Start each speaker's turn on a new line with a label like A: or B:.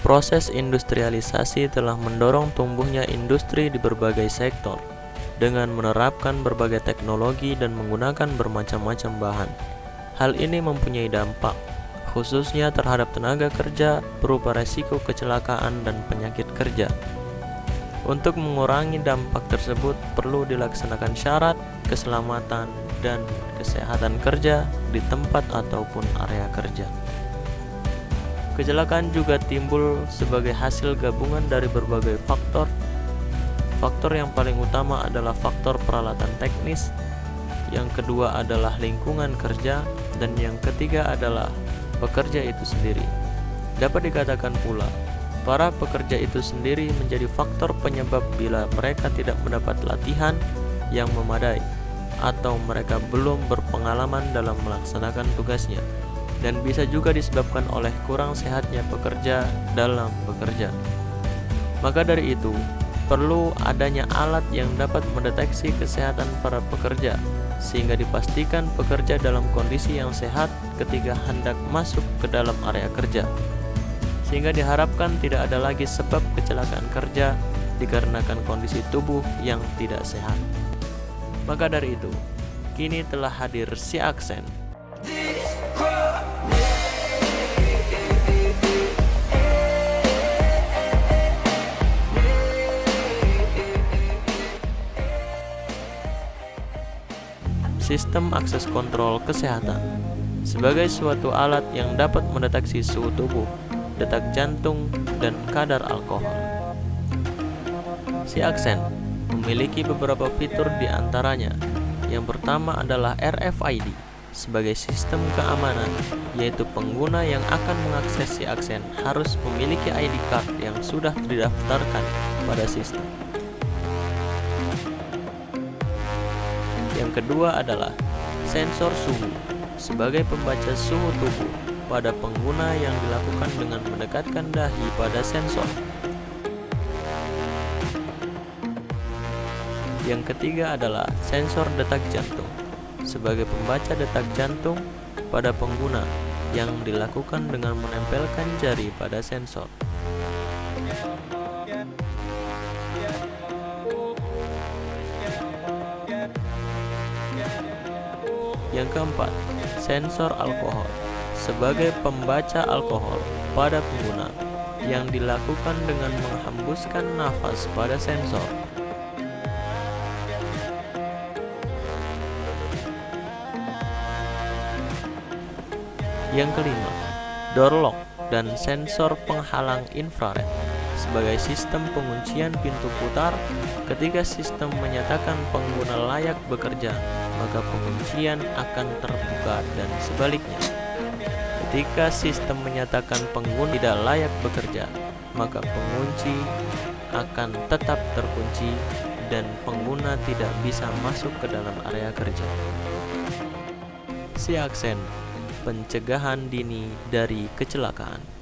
A: Proses industrialisasi telah mendorong tumbuhnya industri di berbagai sektor dengan menerapkan berbagai teknologi dan menggunakan bermacam-macam bahan. Hal ini mempunyai dampak khususnya terhadap tenaga kerja berupa resiko kecelakaan dan penyakit kerja. Untuk mengurangi dampak tersebut perlu dilaksanakan syarat keselamatan dan kesehatan kerja di tempat ataupun area kerja. Kecelakaan juga timbul sebagai hasil gabungan dari berbagai faktor. Faktor yang paling utama adalah faktor peralatan teknis, yang kedua adalah lingkungan kerja, dan yang ketiga adalah pekerja itu sendiri. Dapat dikatakan pula, para pekerja itu sendiri menjadi faktor penyebab bila mereka tidak mendapat latihan yang memadai atau mereka belum berpengalaman dalam melaksanakan tugasnya, dan bisa juga disebabkan oleh kurang sehatnya pekerja dalam bekerja. Maka dari itu, perlu adanya alat yang dapat mendeteksi kesehatan para pekerja, sehingga dipastikan pekerja dalam kondisi yang sehat ketika hendak masuk ke dalam area kerja, sehingga diharapkan tidak ada lagi sebab kecelakaan kerja dikarenakan kondisi tubuh yang tidak sehat. Maka dari itu, kini telah hadir SeaAccent. Sistem akses kontrol kesehatan sebagai suatu alat yang dapat mendeteksi suhu tubuh, detak jantung, dan kadar alkohol. SeaAccent memiliki beberapa fitur di antaranya. Yang pertama adalah RFID sebagai sistem keamanan, yaitu pengguna yang akan mengakses SeaAccent harus memiliki ID card yang sudah didaftarkan pada sistem. Yang kedua adalah sensor suhu sebagai pembaca suhu tubuh pada pengguna yang dilakukan dengan mendekatkan dahi pada sensor. Yang ketiga adalah sensor detak jantung sebagai pembaca detak jantung pada pengguna yang dilakukan dengan menempelkan jari pada sensor. Yang keempat, sensor alkohol sebagai pembaca alkohol pada pengguna yang dilakukan dengan menghembuskan nafas pada sensor. Yang kelima, door lock dan sensor penghalang infrared sebagai sistem penguncian pintu putar. Ketika sistem menyatakan pengguna layak bekerja, maka penguncian akan terbuka, dan sebaliknya. Ketika sistem menyatakan pengguna tidak layak bekerja, maka pengunci akan tetap terkunci dan pengguna tidak bisa masuk ke dalam area kerja. SeaAccent, pencegahan dini dari kecelakaan.